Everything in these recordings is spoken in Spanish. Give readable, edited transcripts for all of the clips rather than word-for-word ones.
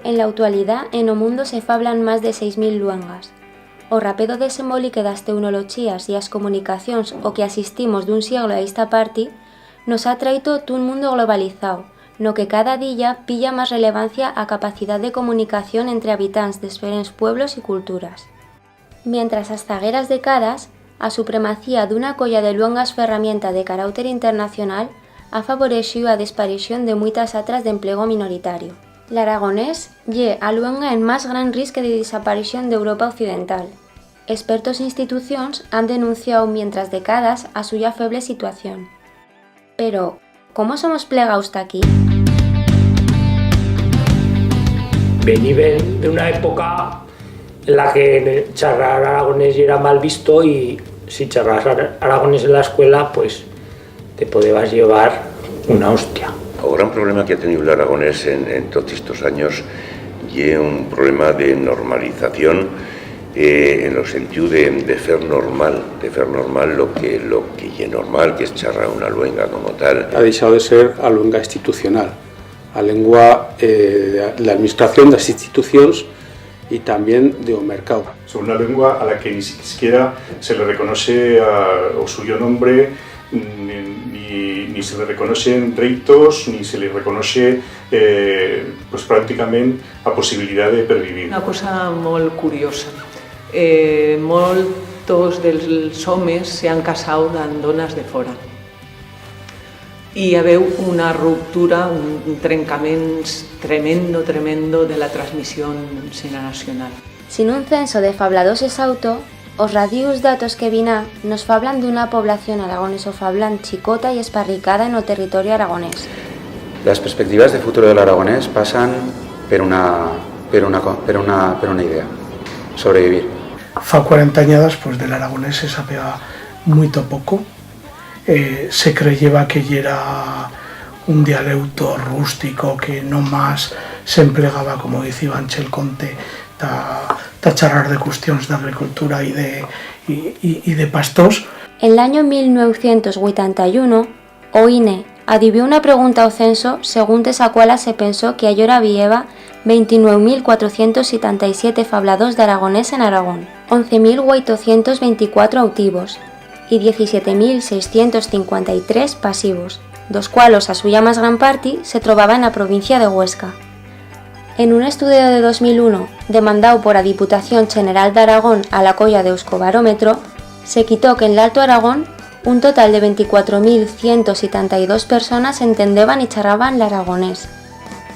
En la actualidad, en o mundo se fablan máis de 6.000 luengas. O rapido desembolique das tecnoloxías e as comunicacións o que asistimos dun siglo a esta parte nos ha traído un mundo globalizado, no que cada día pilla máis relevancia a capacidade de comunicación entre habitantes de diferentes pueblos e culturas. Mientras as zagueras décadas, a supremacía dunha colla de luengas ferramenta de carácter internacional ha favorecido a desaparición de moitas atras de emplego minoritario. L'aragonés lle a luenga en máis gran risco de desaparición de Europa Occidental. Expertos e institucións han denunciado mientras décadas a suya feble situación. Pero, ¿cómo somos plegados aquí? Veniven de una época en la que charlar aragonés era mal visto y si charlas aragonés en la escuela, pues te podías llevar una hostia. El gran problema que ha tenido el aragonés en todos estos años es un problema de normalización en el sentido de hacer normal lo que es normal, que es charrar una luenga como tal. Ha dejado de ser a luenga institucional, a lengua de la administración de las instituciones y también de un mercado. Es una lengua a la que ni siquiera se le reconoce o suyo nombre, ni se le reconocen reitos, ni se le reconoce pues prácticamente la posibilidad de pervivir. Una cosa muy curiosa. Molts dels homes s'han casat amb dones de fora i hi haveu una ruptura, un trencament tremendo de la transmissió generacional. Sin un censo de fabladors exhausto, os radius datos que vina nos fablan d'una población aragoneso-fablant chicota y esparricada en el territorio aragonés. Las perspectivas de futuro del aragonés pasan por una idea, sobrevivir. Fa 40 añadas, pues del aragonés se sabía muy poco. Se creyeva que era un dialecto rústico que no más se empleaba, como decía Ángel Conte, ta charrar de cuestiones de agricultura y de pastos. En el año 1981, o INE adivió una pregunta ao censo según esa cual se pensó que allora vieva 29.477 fabladors d'aragonés en Aragón, 11.824 autivos y 17.653 pasivos, dos cuales a suya más gran parte se trobaba en la provincia de Huesca. En un estudio de 2001 demandado por la Diputación General de Aragón a la colla de Euskobarómetro, se quitó que en l'Alto Aragón un total de 24.172 personas entendeban y charraban l'aragonés.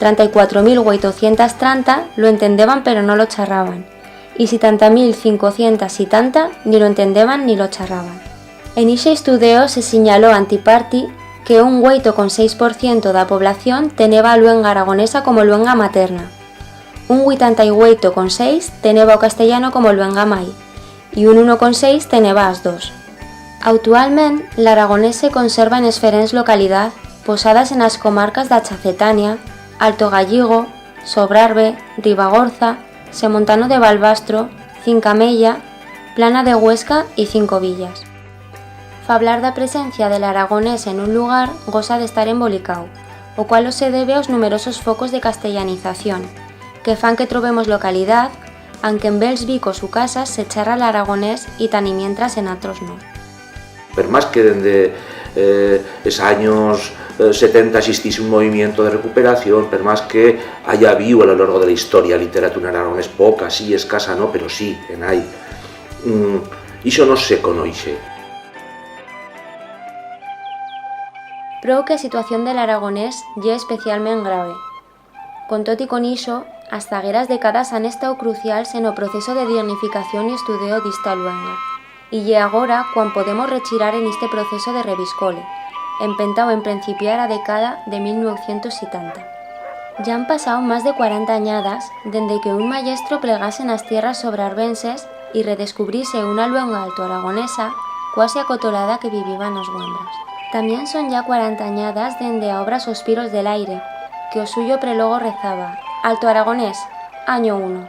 34.830 lo entendeban pero no lo charraban, y 70.570 ni lo entendeban ni lo charraban. En ese estudio se señaló antiparti que un 8,6% de la población tenía luenga aragonesa como luenga materna, un 88,6% tenía o castellano como luenga mai, y un 1,6% tenía as dos. Actualmente, l'aragonés se conserva en diferentes localidades posadas en las comarcas de Chacetania, Alto Gallego, Sobrarbe, Ribagorza, Semontano de Balbastro, Cincamella, Plana de Huesca y Cinco Villas. Fablar da presencia del aragonés en un lugar goza de estar embolicado, o cual se debe a los numerosos focos de castellanización, que fan que trobemos localidad, aunque en Bels Vicos u casas se charra l'aragonés y tan y mientras en otros no. Per más que desde esos años 70 existiese un movimiento de recuperación, por más que haya habido a lo largo de la historia literatura en aragonés poca, sí, escasa no, pero sí, en hay. Iso no se conoce. Creo que la situación del aragonés es especialmente grave. Con tot y con iso, as zagueras décadas han estado cruciales en el proceso de dignificación y estudio d'esta luenga. Y lle agora cuando podemos rechirar en este proceso de reviscole, empentado en principiar a década de 1970. Ya han pasado más de 40 añadas desde que un maestro plegase en las tierras sobrarbenses y redescubrise una luenga alto-aragonesa cuasi acotolada que vivía en las huembras. También son ya 40 añadas desde a obra Sospiros del Aire, que o suyo prelogo rezaba: Alto Aragonés, año 1.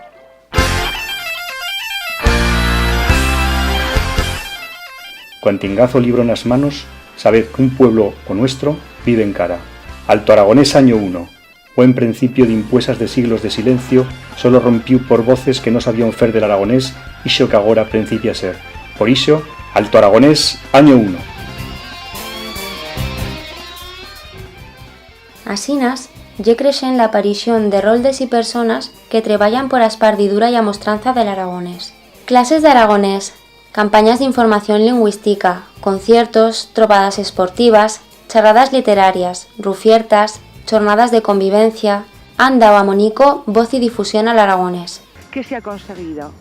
Cuando tengáis o libro en las manos, sabed que un pueblo o nuestro vive en cara. Alto Aragonés año 1. buen principio de impuesas de siglos de silencio, solo rompió por voces que no sabían fer del aragonés, ixo que agora principia a ser. Por ixo, Alto Aragonés, año 1. Asinas, ye creixent l'aparición de roldes y personas que treballan por a espardidura y amostranza del aragonés. Clases d'aragonés, campañas de información lingüística, conciertos, trovadas esportivas, charradas literarias, rufiertas, jornadas de convivencia, han dado a Mónico voz y difusión al aragonés. ¿Qué se ha conseguido?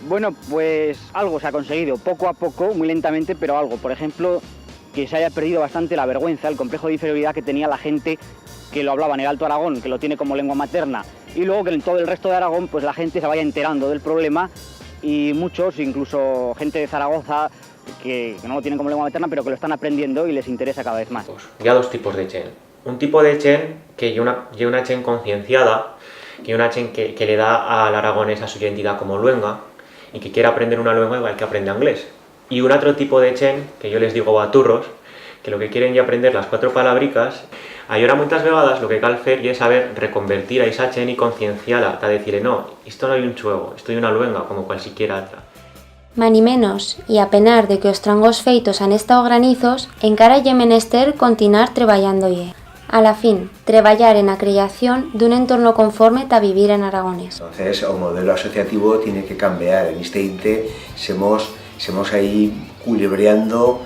Bueno, pues algo se ha conseguido, poco a poco, muy lentamente, pero algo. Por ejemplo, que se haya perdido bastante la vergüenza, el complejo de inferioridad que tenía la gente que lo hablaba en el Alto Aragón, que lo tiene como lengua materna, y luego que en todo el resto de Aragón pues la gente se vaya enterando del problema, y muchos, incluso gente de Zaragoza, que no lo tienen como lengua materna, pero que lo están aprendiendo y les interesa cada vez más. Hi ha dos tipos de gent. Un tipo de gent que hi ha una gent concienciada, que hi ha una gent que le da al aragonés a su identidad como luenga y que quiere aprender una lengua igual que aprende inglés. Y un otro tipo de gent, que yo les digo baturros, que lo que quieren ya aprender las 4 palabricas. Ahora muchas vegades lo que cal fer es saber reconvertir a esa gent y concienciarla, a decirle no, esto no hay un chuego, esto hay una luenga como cualquiera otra. Mani menos, y a penar de que os trangos feitos han estado granizos, encara ye menester continuar treballando-ye. A la fin, treballar en la creación d'un entorno conforme ta vivir en aragonés. Entonces, el modelo asociativo tiene que cambiar. En este inte semos ahí culebreando,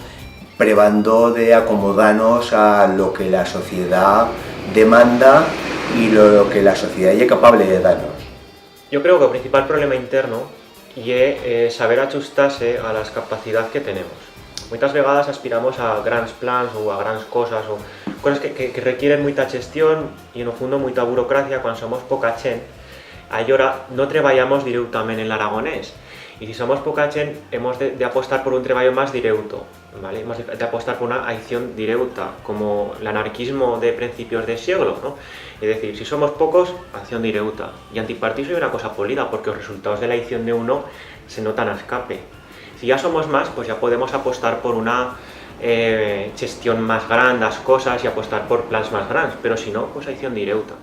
probando de acomodarnos a lo que la sociedad demanda y lo que la sociedad es capaz de darnos. Yo creo que el principal problema interno es saber ajustarse a las capacidades que tenemos. Muchas vegadas aspiramos a grandes plans o a grandes cosas o cosas que requieren mucha gestión y en el fondo mucha burocracia cuando somos poca gent. Ahora no trabajamos directamente en el aragonés y si somos poca gent hemos de apostar por un trabajo más directo, ¿vale? Hemos de apostar por una acción directa como el anarquismo de principios de siglo, ¿no? Es decir, si somos pocos, acción directa. Y antipartido es una cosa polida porque los resultados de la acción de uno se notan a escape. Si ya somos más, pues ya podemos apostar por una gestión más grande, las cosas, y apostar por plans más grandes, pero si no, pues acción directa.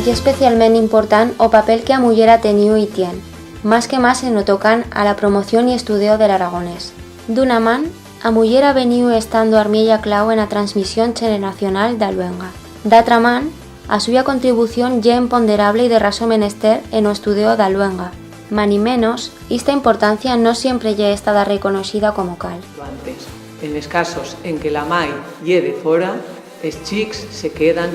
Y especialmente important o papel que a muller ha tenido y tiene, más que más en lo tocan a la promoción y estudio del aragonés. D'una man, a muller ha venido estando armiella clau en la transmisión generacional da luenga. D'altra man, a suya contribución ya imponderable y de raso menester en o estudio da luenga. Mani menos, esta importancia no siempre ya está reconocida como cal. Antes, en los casos en que la mai lle de fora, los chics se quedan,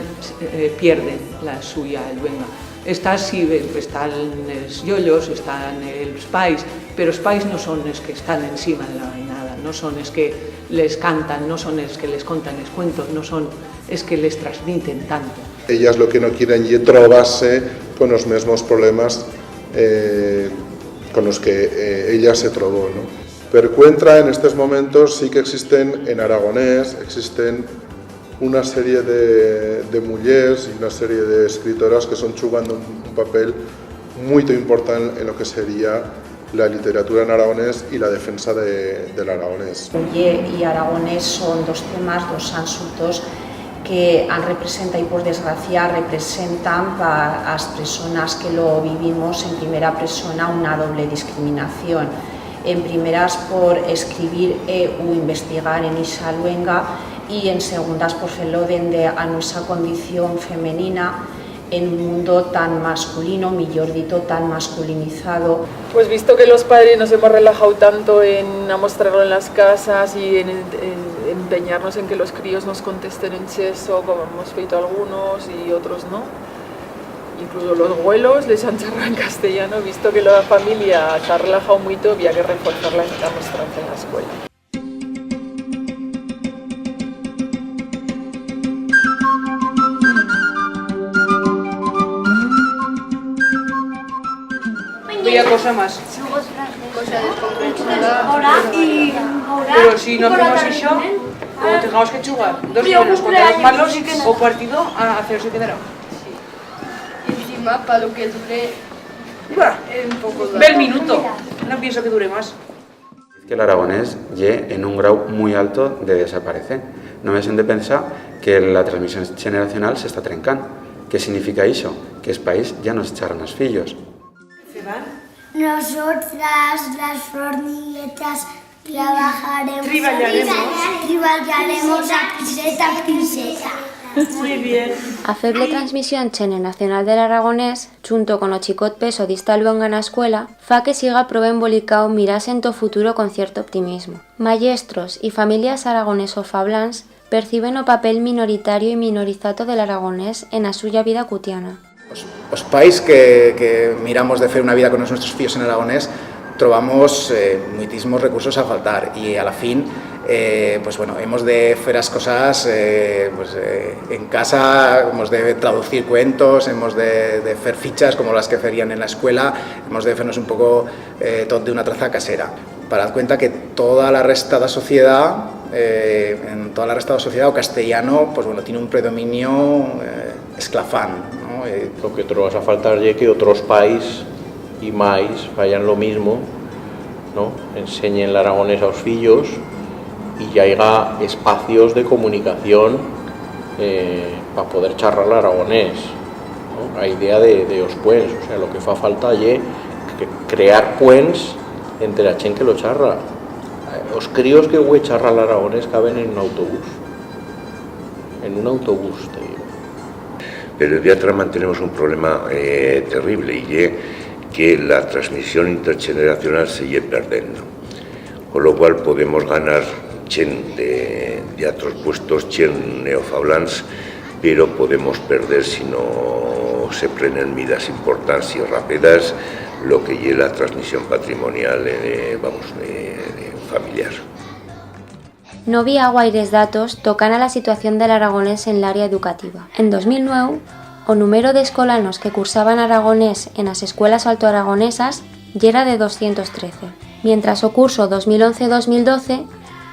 pierden la suya luenga. Están los yollos, están los pais, pero los pais no son los que están encima de la vainada, no son los que les cantan, no son los que les contan los cuentos, no son los que les transmiten tanto. Ellas lo que no quieren es trobarse con los mismos problemas con los que ella se trobó, ¿no? Per contra, en estos momentos sí que existen en aragonés, existen una serie de mujeres y una serie de escritoras que son jugando un papel muy importante en lo que sería la literatura en aragonés y la defensa del aragonés. Muller y aragonés son dos temas, dos asuntos que han representado y por desgracia representan para las personas que lo vivimos en primera persona una doble discriminación. En primeras por escribir o investigar en esa luenga y en segundas por hacerlo desde a nuestra condición femenina en un mundo tan masculino, mejor dicho, tan masculinizado. Pues visto que los padres nos hemos relajado tanto en mostrarlo en las casas y en empeñarnos en que los críos nos contesten en cheso, como hemos feito algunos y otros no. Incluso los abuelos les han charrado en castellano, visto que la familia se ha relajado mucho, había que reforzar la mostranza en la escuela. Vaya cosa más. Pero si no hacemos eso, o tengamos que jugar 2 buenos contra los malos, o partido a 0 se quedará. Encima, para lo que dure un poco Ve el minuto, no pienso que dure más. Que el aragonés llegue en un grado muy alto de desaparecer. No me de pensar que la transmisión generacional s'està trencant. Què significa això? Que els país ja no es xerren els fillos. Nosotras, las fornilletas, trabajaremos a princesa. Muy bien. A feble transmisión chene nacional del aragonés, junto con o chicot peso dista luenga en la escuela, fa que siga prou embolicao mirasen to futuro con cierto optimismo. Maestros y familias aragoneso-fablans perciben o papel minoritario y minorizato del aragonés en la suya vida cotidiana. Os pais que miramos de fer una vida con os nuestros fillos en aragonés trobamos muitísimos recursos a faltar y a la fin pues bueno, hemos de fer as cosas en casa, hemos de traducir cuentos, hemos de fer fichas como las que ferían en la escuela, hemos de fernos un poco tot de una traza casera. Para dar cuenta que toda la resta de la sociedad, en toda la resta de la sociedad o castellano, pues bueno, tiene un predominio esclafán, ¿no? Lo que trobas a faltar es que otros países y máis vayan lo mismo, ¿no? Enseñen el aragonés a los fillos y ya haya espacios de comunicación para poder charlar el aragonés, ¿no? La idea de los puents, o sea, lo que fa falta es crear puents entre la gente que lo charra. Los críos que güey charra el aragonés caben en un autobús, te digo. Pero de otra manera tenemos un problema terrible y es que la transmisión intergeneracional se lleve perdiendo, con lo cual podemos ganar chen de otros puestos, chen neofablans, pero podemos perder si no se prenen medidas importantes y rápidas lo que es la transmisión patrimonial familiar. No vi guaires datos tocant a la situación del aragonés en l'àrea educativa. En 2009, o número d'escolanos que cursaban aragonés en las escuelas altoaragonesas era de 213, mientras o curso 2011-2012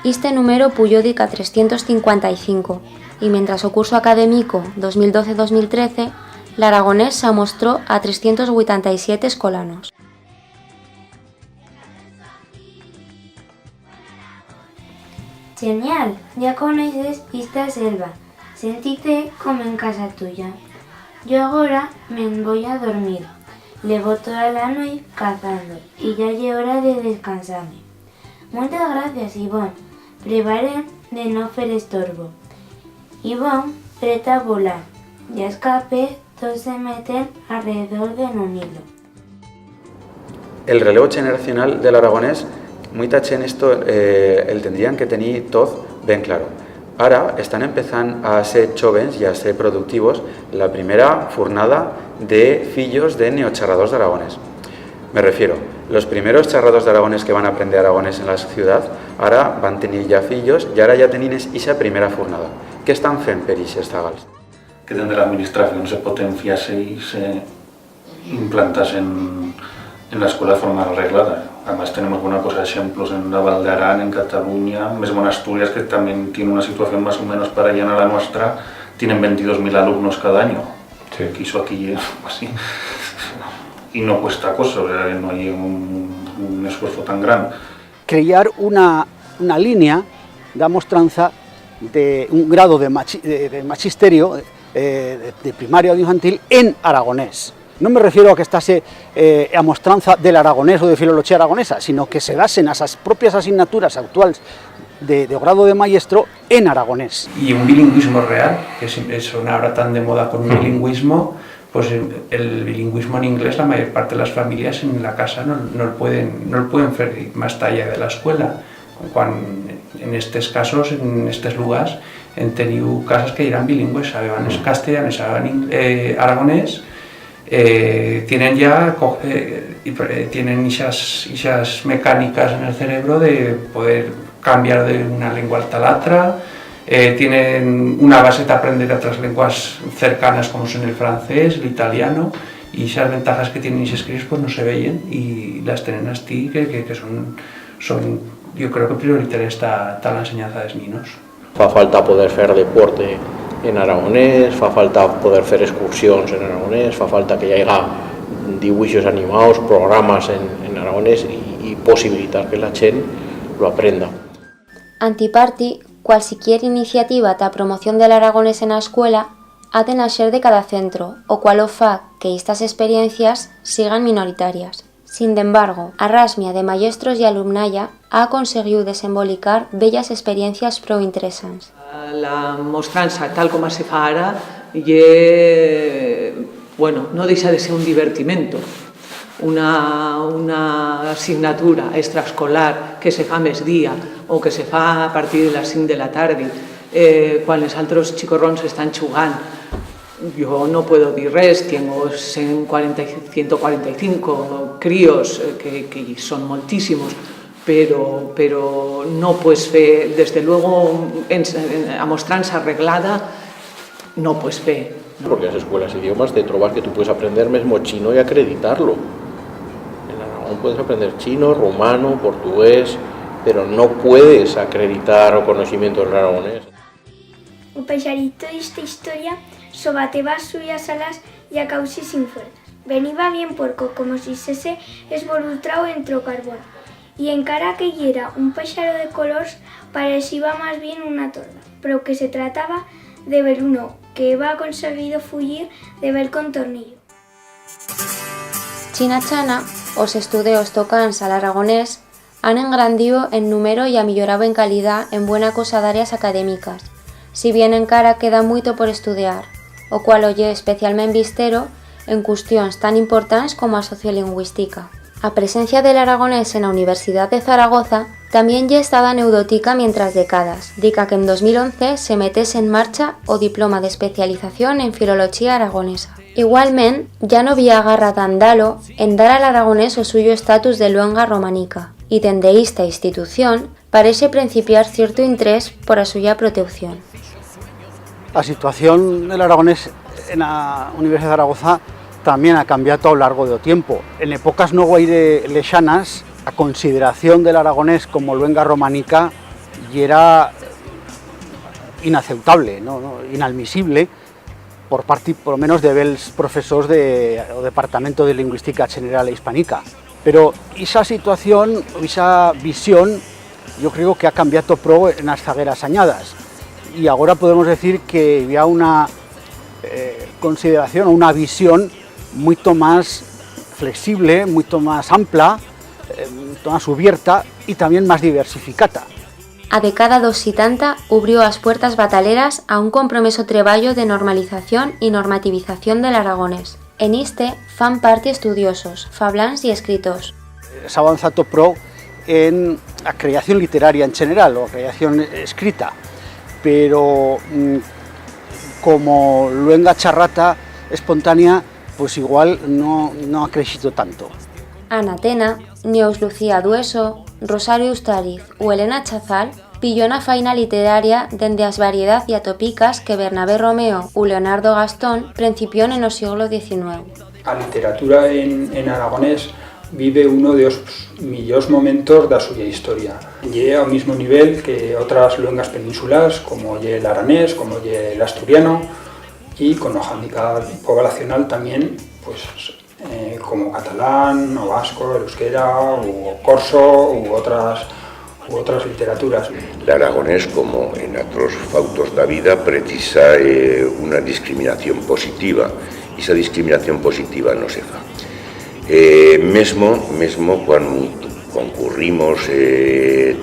este número puyó dic a 355 y mientras o curso académico 2012-2013 l'aragonés se mostró a 387 escolanos. Genial, ya conoces esta selva, sentíte como en casa tuya. Yo ahora me voy a dormir, llevo toda la noche cazando y ya es hora de descansarme. Muchas gracias, Ivonne, preparen de no fer estorbo. Ivonne, preta a volar, ya escapé, todos se meten alrededor de un hilo. El relevo generacional del aragonés, mucha gent esto el tendrían que tener todo bien claro. Ahora están empezando a ser jóvenes y a ser productivos la primera fornada de fillos de neocharradors de aragonés. Me refiero, los primeros charrados de aragonés que van a aprender aragonés en la ciudad, ahora van a tener ya fillos y ahora ya tienen esa primera fornada. ¿Qué están fent per ixes tagals? Que desde la administración se potenciase y se implantase en la escuela de forma arreglada. Además tenemos buena cosa de ejemplos en la Val de Arán, en Cataluña, mismo en Asturias, que también tiene una situación más o menos parecida a la nuestra, tienen 22.000 alumnos cada año. Sí. Quiso aquí así. Y no cuesta cosa, o sea, no hay un esfuerzo tan grande. Crear una línea de mostranza de un grado de magisterio de primaria o de infantil en aragonés. No me refiero a que estase a mostranza del aragonés o de filología aragonesa, sino que se dasen a esas propias asignaturas actuales de grado de maestro en aragonés. Y un bilingüismo real, que suena ahora tan de moda con un bilingüismo, pues el bilingüismo en inglés la mayor parte de las familias en la casa no lo pueden hacer más allá de la escuela. Cuando en estos casos, en estos lugares, han tenido casas que eran bilingües, sabían castellano, sabían aragonés, tienen ya tienen esas mecánicas en el cerebro de poder cambiar de una lengua a la otra, tienen una base de aprender otras lenguas cercanas como son el francés, el italiano, y esas ventajas que tienen esos críos pues no se veían y las tienen así que son yo creo que prioritaria está la enseñanza de los niños. Fa falta poder hacer deporte en aragonés, fa falta poder hacer excursiones en aragonés, fa falta que haya dibujos animados, programas en aragonés y posibilitar que la gente lo aprenda. Antiparti cualquier iniciativa ta promoción del aragonés en la escuela ha de nacer de cada centro, o cual o fa que estas experiencias sigan minoritarias. Sin embargo, Arrasmia de maestros y alumnaya ha conseguido desembolicar bellas experiencias pro interesants. La mostrança, tal com se fa ara, bueno, no deixa de ser un divertimento. Una assignatura extraescolar que se fa més dia o que se fa a partir de les 5 de la tarda, quan els altres xicorrons estan jugant. Yo no puedo dir res, tengo 145 críos, que son moltísimos, pero no puedes fer, desde luego, a mostrança arreglada, no puedes fer. ¿No? Porque en las escuelas de idiomas te trobas que tú puedes aprender mismo chino y acreditarlo. En Aragón puedes aprender chino, rumano, portugués, pero no puedes acreditar o conocimiento del aragonés. O peixarito d'esta historia sobateba suyas alas y a causi sin fuerzas. Veniva bien puerco, como si sese esborultrao entre o carbón. Y encara que yera un peixaro de colors, parecía más bien una torda, pero que se trataba de ver uno que había conseguido fugir de ver con tornillo. China-chana, os estudios tocants al aragonés han engrandido en número y ha millorado en calidad en buena cosa d'áreas académicas, si bien encara queda mucho por estudiar, o cual oye especialmente vistero en cuestiones tan importantes como a sociolingüística. A presencia del aragonés en la Universidad de Zaragoza también ya estaba aneudotica mientras décadas, dica que en 2011 se metese en marcha o diploma de especialización en filología aragonesa. Igualmente, ya no había agarra d'andalo en dar al aragonés o suyo estatus de luenga románica, y dende esta institución parece principiar cierto interés por a suya protección. La situación del aragonés en la Universidad de Zaragoza también ha cambiado a lo largo del tiempo. En épocas no guaire lejanas, la consideración del aragonés como luenga románica y era inaceptable, inadmisible, por parte, por lo menos, de los profesores del Departamento de Lingüística General e Hispánica. Pero esa situación, esa visión, yo creo que ha cambiado pro en las zagueras añadas. Y ahora podemos decir que había una consideración o una visión mucho más flexible, mucho más ampla, mucho más abierta y también más diversificada. A década dos 70 abrió las puertas bataleras a un compromiso treballo de normalización y normativización del aragonés. En este fan parte estudiosos, fablans y escritors. Se ha avanzado pro en la creación literaria en general, o la creación escrita, pero como luenga charrata espontánea, pues igual no ha crecido tanto. Ana Tena, Neus Lucía Dueso, Rosario Ustariz o Elena Chazal pilló una faina literaria dende as variedad y atopicas que Bernabé Romeo o Leonardo Gastón principió en el siglo XIX. A literatura en aragonés vive uno de los millors momentos da suya historia. Llega al mismo nivel que otras luengas peninsulas, como el aranés, como el asturiano, y con un hándicap poblacional también, pues como catalán, o vasco, el euskera, o corso, u otras literaturas. El aragonés, como en otros fautos da vida, precisa una discriminación positiva, y esa discriminación positiva no se fa. Mesmo cuando concurrimos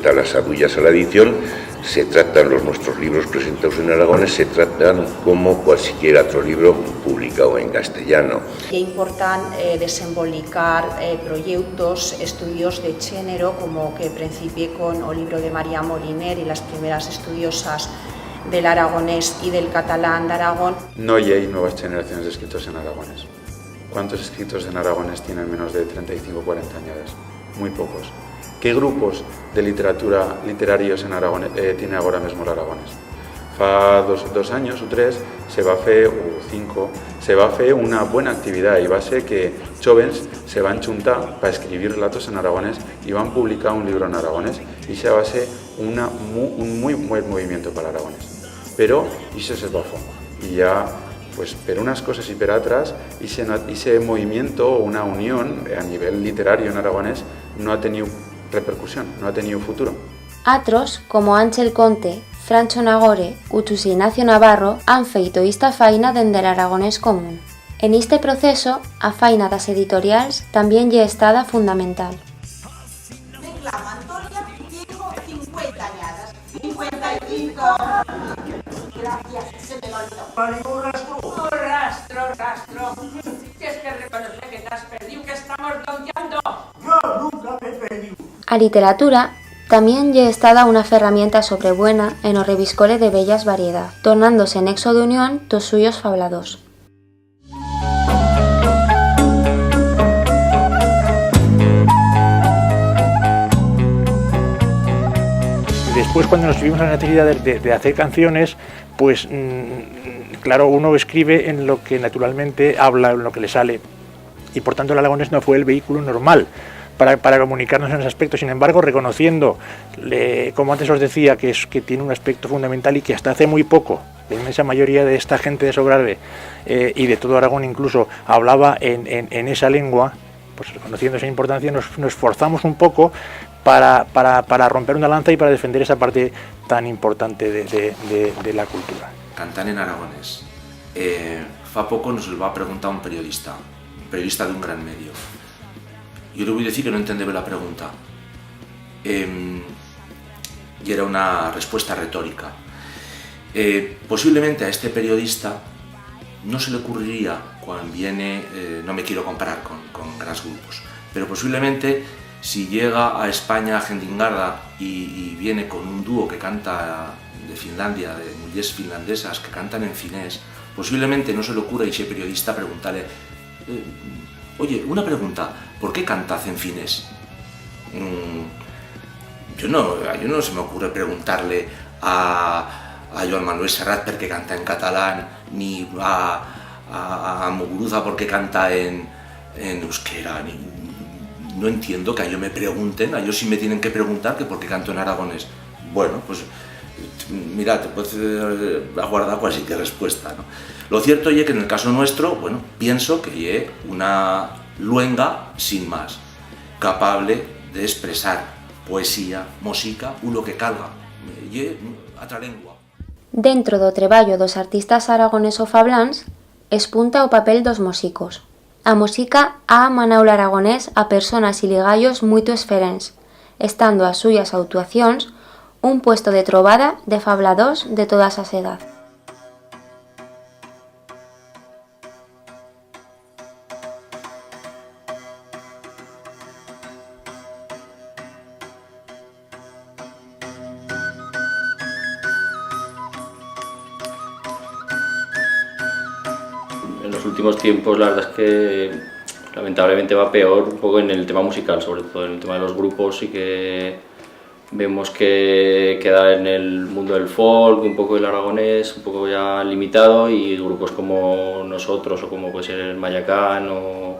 talas adullas a la edición, se tratan nuestros libros presentados en aragonés, se tratan como cualquier otro libro publicado en castellano. Es importante desembolicar proyectos, estudios de género, como que principié con el libro de María Moliner y las primeras estudiosas del aragonés y del catalán de Aragón. No hay nuevas generaciones de escritores en aragonés. ¿Cuántos escritores en aragonés tienen menos de 35 o 40 años? Muy pocos. ¿Qué grupos de literatura literarios en aragonés tiene ahora mismo el aragonés? Fa dos años o tres se va a hacer, o 5, se va a hacer una buena actividad y va a ser que jóvenes se van a juntar para escribir relatos en aragonés y van a publicar un libro en aragonés y se va a hacer un muy buen movimiento para el aragonés. Pero eso se va a fondo y ya, pues, per unas cosas y per otras, ese movimiento o una unión a nivel literario en aragonés no ha tenido repercusión, no ha tenido futuro. Otros, como Ángel Conte, Francho Nagore u Chus Ignacio Navarro han feito esta faina dende el aragonés común. En este proceso, a faina das editorials también lle estada fundamental. Reclamo, Antonia, tengo 50 añadas. 55. Gracias, se me olvidó. ¿Un rastro? Un rastro. Tienes que reconocer que te has perdido, que estamos dondeando. Yo nunca me he perdido. A literatura también lle estada una ferramienta sobrebuena en o reviscole de bellas variedad, tornándose nexo de unión tos suyos fablados. Después, cuando nos vimos en la necesidad de hacer canciones, pues claro, uno escribe en lo que naturalmente habla, en lo que le sale, y por tanto el aragonés no fue el vehículo normal para comunicarnos en ese aspecto. Sin embargo, reconociendo, como antes os decía, que tiene un aspecto fundamental y que hasta hace muy poco la inmensa mayoría de esta gente de Sobrarbe y de todo Aragón incluso hablaba en esa lengua, pues reconociendo esa importancia nos esforzamos un poco para romper una lanza y para defender esa parte tan importante de la cultura. Cantant en aragonès. Fa poco nos lo va preguntar un periodista de un gran medio. Yo le voy a decir que no entendí la pregunta. Y era una respuesta retórica. Posiblemente a este periodista no se le ocurriría cuando viene, no me quiero comparar con grandes grupos, pero posiblemente si llega a España, a Gendingarda, y viene con un dúo que canta de Finlandia, de mujeres finlandesas que cantan en finés, posiblemente no se le ocurra a ese periodista preguntarle oye, una pregunta, ¿por qué cantas en finés? Yo no se me ocurre preguntarle a Joan Manuel Serrat por qué canta en catalán, ni a Muguruza por qué canta en euskera, no entiendo que a ellos me pregunten, a ellos sí me tienen que preguntar que por qué canto en aragonés. Bueno, pues mira, te puedes aguardar cualquier respuesta, ¿no? Lo cierto es que en el caso nuestro, bueno, pienso que es una luenga sin más, capable de expresar poesía, música, lo que calga, y otra lengua. Dentro do traballo dos artistas aragoneso-fabláns, espunta o papel dos músicos. A música ha amanau l'aragonés a personas y ligallos muito esferents, estando as suyas actuacións un puesto de trobada de fabladors de todas as edad. En los últimos tiempos la verdad es que lamentablemente va peor un poco en el tema musical, sobre todo en el tema de los grupos, y que vemos que queda en el mundo del folk, un poco el aragonés, un poco ya limitado, y grupos como nosotros o como puede ser el Mayacán o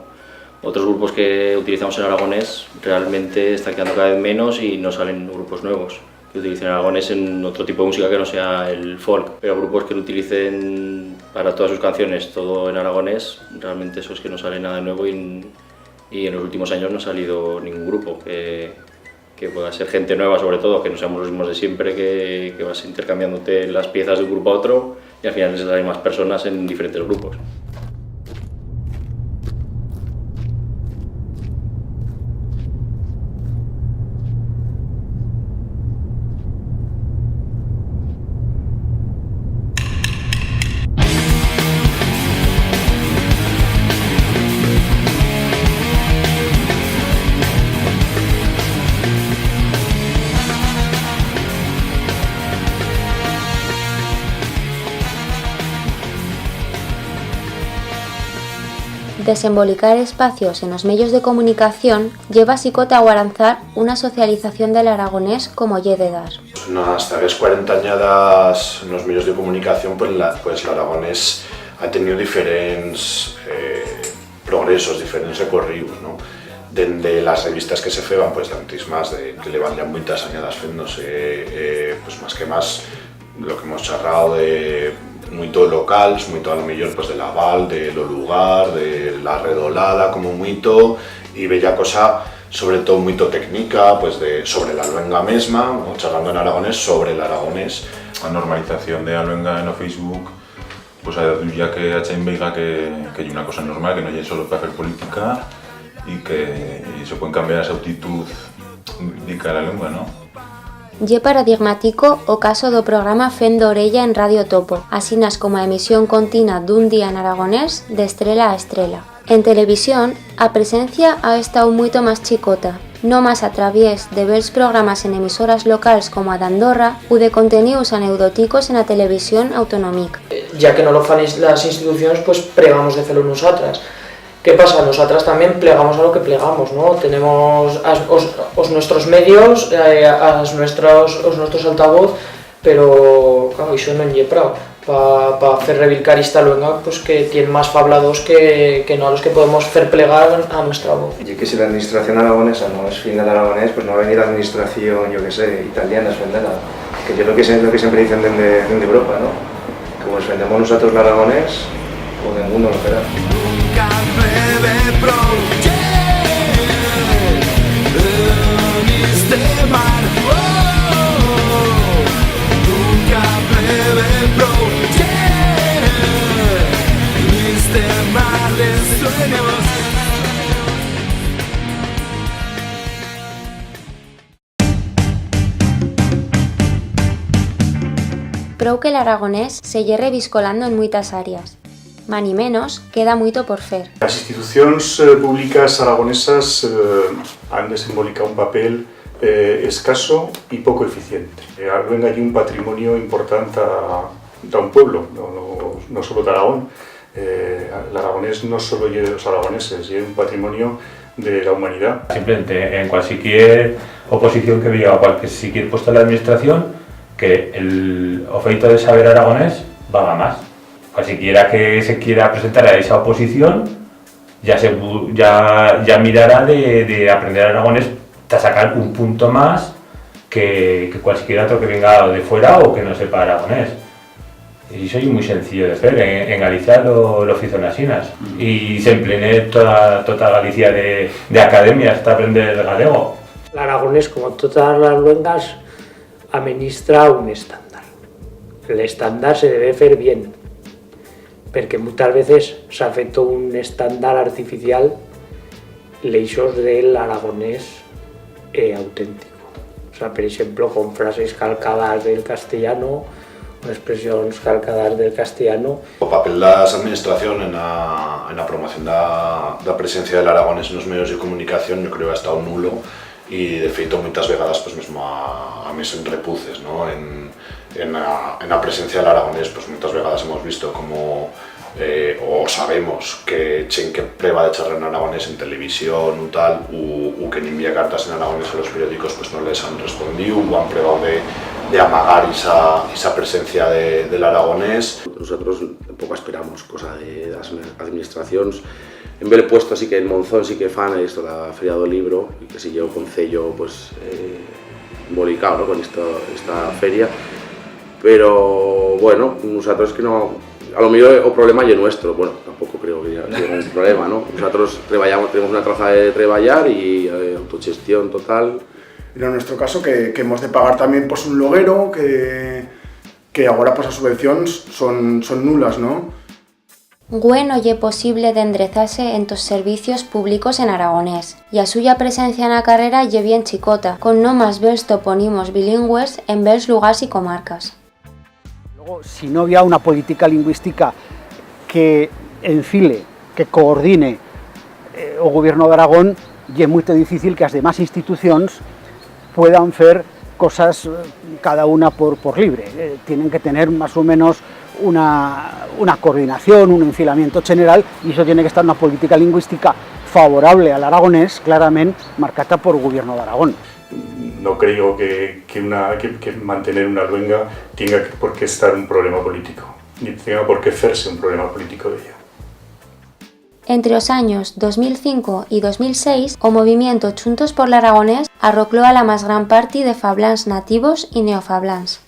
otros grupos que utilizamos el aragonés realmente está quedando cada vez menos y no salen grupos nuevos que utilicen el aragonés en otro tipo de música que no sea el folk, pero grupos que lo utilicen para todas sus canciones todo en aragonés, realmente eso es que no sale nada nuevo, y en los últimos años no ha salido ningún grupo que pueda ser gente nueva, sobre todo, que no seamos los mismos de siempre, que vas intercambiándote las piezas de un grupo a otro y al final hay más personas en diferentes grupos. Desembolicar espacios en los medios de comunicación lleva a Sicota a aguaranzar una socialización del aragonés como lle de dar. Hasta las 40 añadas en los medios de comunicación, pues el aragonés ha tenido diferentes progresos, diferentes recorridos, ¿no? Desde las revistas que se feban, pues antes más, que le van ya muchas añadas féndose, pues más que más lo que hemos charrado de muito locales, muito a lo mejor pues de la Val, de lo lugar, de la Redolada como muito, y bella cosa, sobre todo muy técnica, pues sobre la luenga mesma, ¿no? Charlando en aragonés sobre el aragonés. La normalización de la luenga en Facebook, pues ya que H&M veiga que hay una cosa normal, que no hay solo para hacer política y que se pueden cambiar esa actitud de la lengua, ¿no? Ye paradigmático o caso do programa Fendo Orella en Radio Topo, asinas como a emisión continua dun día en aragonés de estrela a estrela. En televisión, a presencia ha estado moito máis chicota, no más a través de ver programas en emisoras locales como a d'Andorra o de contenidos anecdóticos en la televisión autonómica. Ya que no lo fan las instituciones, pues plegamos de hacerlo nosotras. ¿Qué pasa? Nosotras también plegamos a lo que plegamos, ¿no? Tenemos os nuestros medios, os nuestros altavoz, pero claro, eso no es prao. Para hacer revilcar esta luenga, pues que tienen más fablados que no a los que podemos hacer plegar a nuestra voz. Y que si la administración aragonesa no es fin del aragonés, pues no va a venir la administración, yo qué sé, italiana a defenderla. Que yo lo que siempre dicen de Europa, ¿no? Que pues vendemos nosotros el aragonés, pues ninguno lo verá. Prou que el aragonés se lle reviscolando en moitas áreas. Mani menos, queda moito por fer. Las instituciones públicas aragonesas han desenvolupado un papel escaso y poco eficiente. Luenga hay un patrimonio importante a un pueblo, no solo de Aragón. El aragonés no solo es de los aragoneses, es un patrimonio de la humanidad. Simplemente en cualquier oposición que vea o cualquier puesto en la administración, que el feito de saber aragonés valga más. Cualquiera que se quiera presentar a esa oposición ya mirará de aprender aragonés para sacar un punto más que cualquier otro que venga de fuera o que no sepa aragonés. Y eso es muy sencillo de hacer. En Galicia lo hizo asinas. Y se emplené toda Galicia de academias para aprender galego. El aragonés, como todas las luengas, administra un estándar. El estándar se debe hacer bien, porque muchas veces se ha hecho un estándar artificial leixos del aragonés auténtico. O sea, por ejemplo, con frases calcadas del castellano, con expresiones calcadas del castellano. O papel de la administración en la promoción de la presencia del aragonés en los medios de comunicación, yo creo que ha estado nulo. Y de feito muchas vegadas pues mismo a mí son repuces, ¿no? En la presencia del aragonés pues muchas vegadas hemos visto como o sabemos que chen que prueba de charlar en aragonés en televisión o tal o que ni envía cartas en aragonés a los periódicos pues no les han respondido o han probado de amagar esa presencia del aragonés. Nosotros tampoco esperamos cosa de las administraciones. En vez de puesto sí que en Monzón sí que fan esto la Feria del Libro y que si yo concello pues involucrado, ¿no? Con esta feria, pero bueno, nosotros que no, a lo mejor el problema es nuestro, bueno, tampoco creo que haya un problema, ¿no? Nosotros tenemos una traza de trabajar y autogestión total. En nuestro caso que hemos de pagar también pues un loguero que ahora pues las subvenciones son nulas, ¿no? Bueno ye posible de enderezarse en tos servicios públicos en aragonés, y a suya presencia en la carrera ye bien chicota, con no más vers topónimos bilingües en vers lugares y comarcas. Luego, si no había una política lingüística que enfile, que coordine o gobierno de Aragón, ye muy difícil que las demás instituciones puedan hacer cosas cada una por libre. Tienen que tener más o menos una coordinación, un enfilamiento general, y eso tiene que estar en una política lingüística favorable al aragonés, claramente marcada por el gobierno de Aragón. No creo que mantener una luenga tenga por qué estar un problema político, ni tenga por qué hacerse un problema político de ella. Entre los años 2005 y 2006, o movimiento Chuntos por l'Aragonés arrocló a la más gran parte de fablans nativos y neofablans.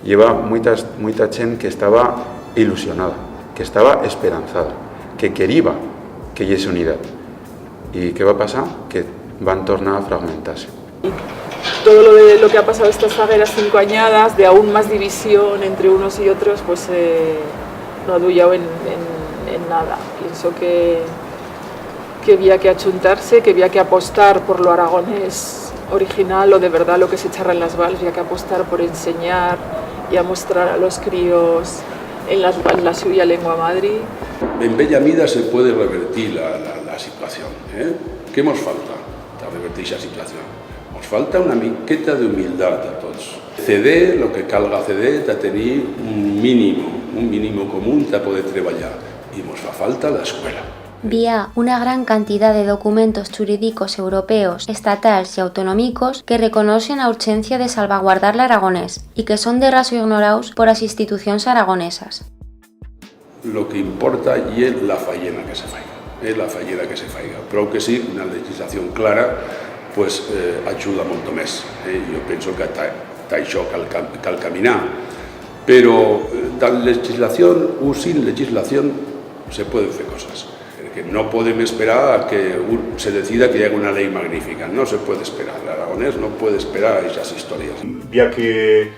Lleva mucha gente que estaba ilusionada, que estaba esperanzada, que quería que hi hagi unitat. I què va passar? Que van tornar a fragmentar-se. Todo lo que ha pasado estas zagueras 5 añadas, de aún más división entre unos y otros, pues no ha duyado en nada. Pienso que había que achuntarse, que había que apostar por lo aragonés original o de verdad lo que se charra en las Vals, había que apostar por enseñar y a mostrar a los críos en la suya lengua madre. En bella mida se puede revertir la situación. ¿Qué nos falta para revertir esa situación? Nos falta una miqueta de humildad a todos. Ceder lo que calga ceder, de tener un mínimo común para poder trabajar. Y nos fa falta la escuela. Vía una gran cantidad de documentos jurídicos europeos, estatals y autonómicos que reconocen la urgencia de salvaguardar el aragonés y que son de raso ignorados por las instituciones aragonesas. Lo que importa es la faena que se faiga. Pero que sí, una legislación clara pues, ayuda mucho más. Yo pienso que está això cal caminar. Pero la legislación o sin legislación se pueden hacer cosas. Que no podemos esperar a que se decida que haya una ley magnífica. No se puede esperar. El aragonés no puede esperar esas historias. Había que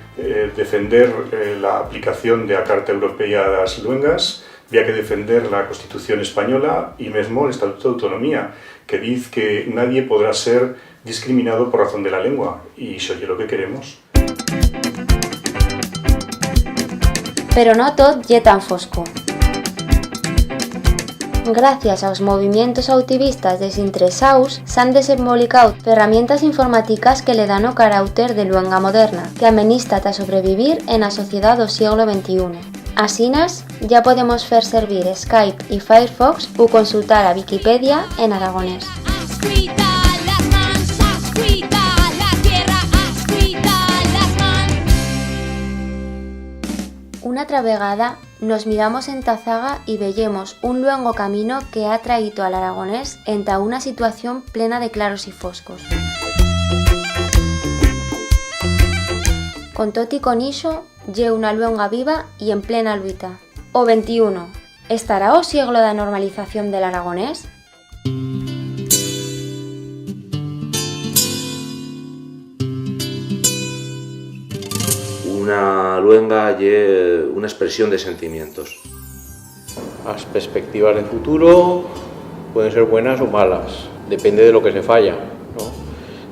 defender la aplicación de la Carta Europea de las Luengas, había que defender la Constitución Española y mesmo el Estatuto de Autonomía, que dice que nadie podrá ser discriminado por razón de la lengua. Y eso es lo que queremos. Pero no tot ye tan fosco. Gracias a los movimientos activistas desinteresados, s'han desenvolupado herramientas informáticas que le dan o carácter de luenga moderna, que amenista a sobrevivir en la sociedad del siglo XXI. Asinas, ya podemos fer servir Skype y Firefox o consultar a Wikipedia en aragonés. Una otra vegada nos miramos en Tazaga y veíamos un luengo camino que ha traído al aragonés enta una situación plena de claros y foscos. Con tot y con ixo, ye una luenga viva y en plena luita. O 21. ¿Estará o siglo de normalización del aragonés? Una luenga y una expresión de sentimientos. Las perspectivas de futuro pueden ser buenas o malas, depende de lo que se falla, ¿no?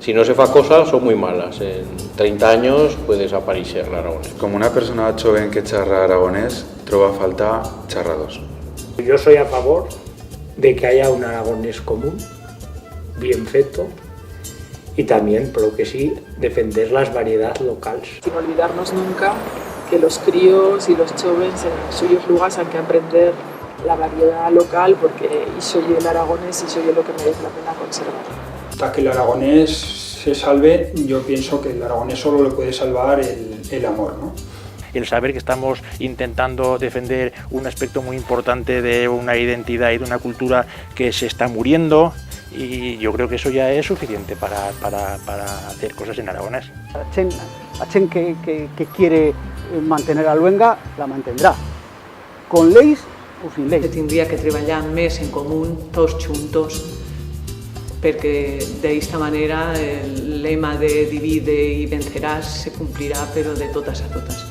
Si no se fa cosas son muy malas, en 30 años puede desaparecer el aragonés. Como una persona joven que charra aragonés, troba falta charrados. Yo soy a favor de que haya un aragonés común, bien feto, y también, por lo que sí, defender las variedades locales. Sin olvidarnos nunca que los críos y los jóvenes en suyos lugares han que aprender la variedad local porque eso es el aragonés y eso es lo que merece la pena conservar. Hasta que el aragonés se salve, yo pienso que el aragonés solo lo puede salvar el amor, ¿no? El saber que estamos intentando defender un aspecto muy importante de una identidad y de una cultura que se está muriendo, y yo creo que eso ya es suficiente para hacer cosas en aragonés. La gente que quiere mantener a luenga la mantendrá, con leyes o sin leyes. Se tendría que trabajar más en común, todos juntos, porque de esta manera el lema de divide y vencerás se cumplirá, pero de todas a todas.